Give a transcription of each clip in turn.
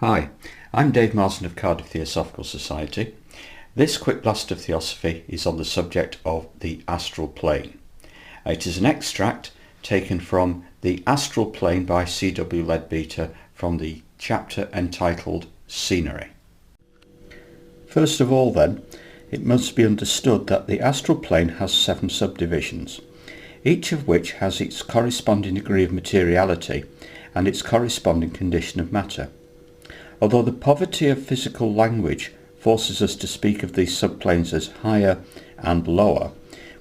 Hi, I'm Dave Marsland of Cardiff Theosophical Society. This quick blast of Theosophy is on the subject of the astral plane. It is an extract taken from The Astral Plane by C.W. Leadbeater from the chapter entitled Scenery. First of all then, it must be understood that the astral plane has 7 subdivisions, each of which has its corresponding degree of materiality and its corresponding condition of matter. Although the poverty of physical language forces us to speak of these subplanes as higher and lower,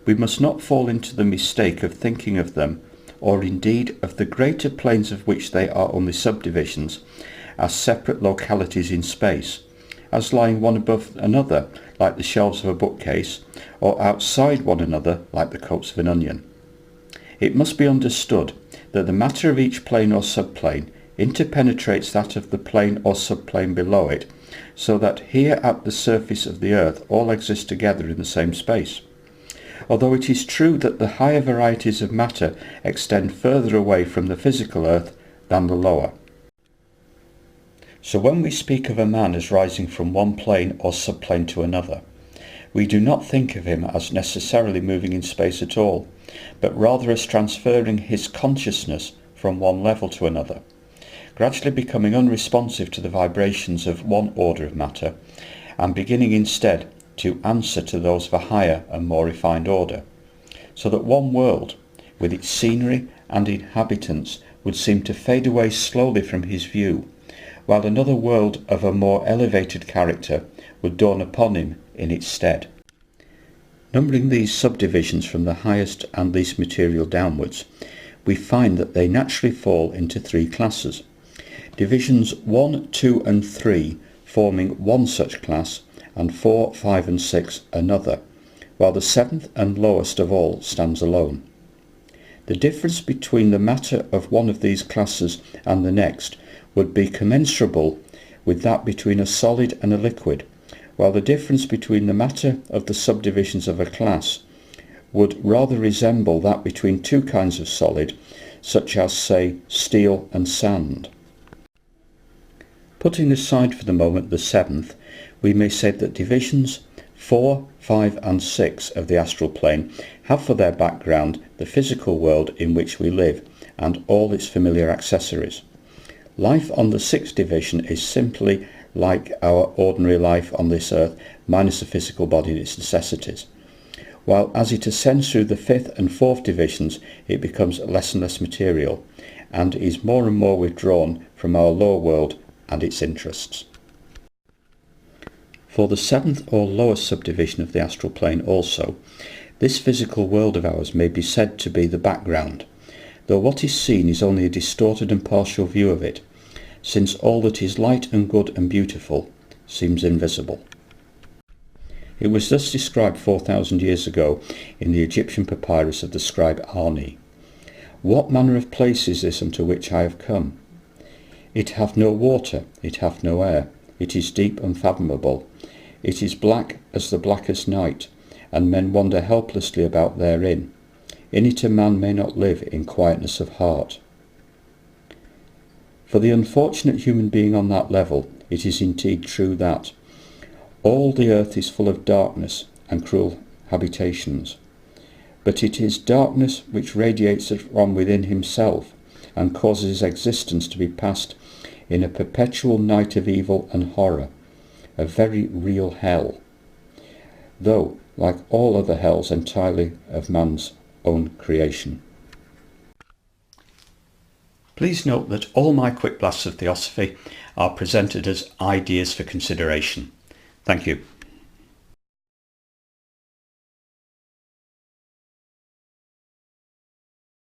we must not fall into the mistake of thinking of them, or indeed of the greater planes of which they are only subdivisions, as separate localities in space, as lying one above another like the shelves of a bookcase, or outside one another like the coats of an onion. It must be understood that the matter of each plane or subplane interpenetrates that of the plane or subplane below it, so that here at the surface of the earth all exist together in the same space. Although it is true that the higher varieties of matter extend further away from the physical earth than the lower. So when we speak of a man as rising from one plane or subplane to another, we do not think of him as necessarily moving in space at all, but rather as transferring his consciousness from one level to another, gradually becoming unresponsive to the vibrations of one order of matter, and beginning instead to answer to those of a higher and more refined order, so that one world, with its scenery and inhabitants, would seem to fade away slowly from his view, while another world of a more elevated character would dawn upon him in its stead. Numbering these subdivisions from the highest and least material downwards, we find that they naturally fall into 3 classes. Divisions 1, 2 and 3 forming one such class, and 4, 5 and 6 another, while the 7th and lowest of all stands alone. The difference between the matter of one of these classes and the next would be commensurable with that between a solid and a liquid, while the difference between the matter of the subdivisions of a class would rather resemble that between 2 kinds of solid, such as, say, steel and sand. Putting aside for the moment the 7th, we may say that divisions 4, 5 and 6 of the astral plane have for their background the physical world in which we live and all its familiar accessories. Life on the 6th division is simply like our ordinary life on this earth, minus the physical body and its necessities, while as it ascends through the 5th and 4th divisions it becomes less and less material and is more and more withdrawn from our lower world and its interests. For the 7th or lowest subdivision of the astral plane also, this physical world of ours may be said to be the background, though what is seen is only a distorted and partial view of it, since all that is light and good and beautiful seems invisible. It was thus described 4,000 years ago in the Egyptian papyrus of the scribe Ani. "What manner of place is this unto which I have come? It hath no water, it hath no air, it is deep unfathomable, it is black as the blackest night, and men wander helplessly about therein. In it a man may not live in quietness of heart." For the unfortunate human being on that level, it is indeed true that all the earth is full of darkness and cruel habitations, but it is darkness which radiates from within himself and causes his existence to be passed in a perpetual night of evil and horror, a very real hell, though, like all other hells, entirely of man's own creation. Please note that all my quick blasts of Theosophy are presented as ideas for consideration. Thank you.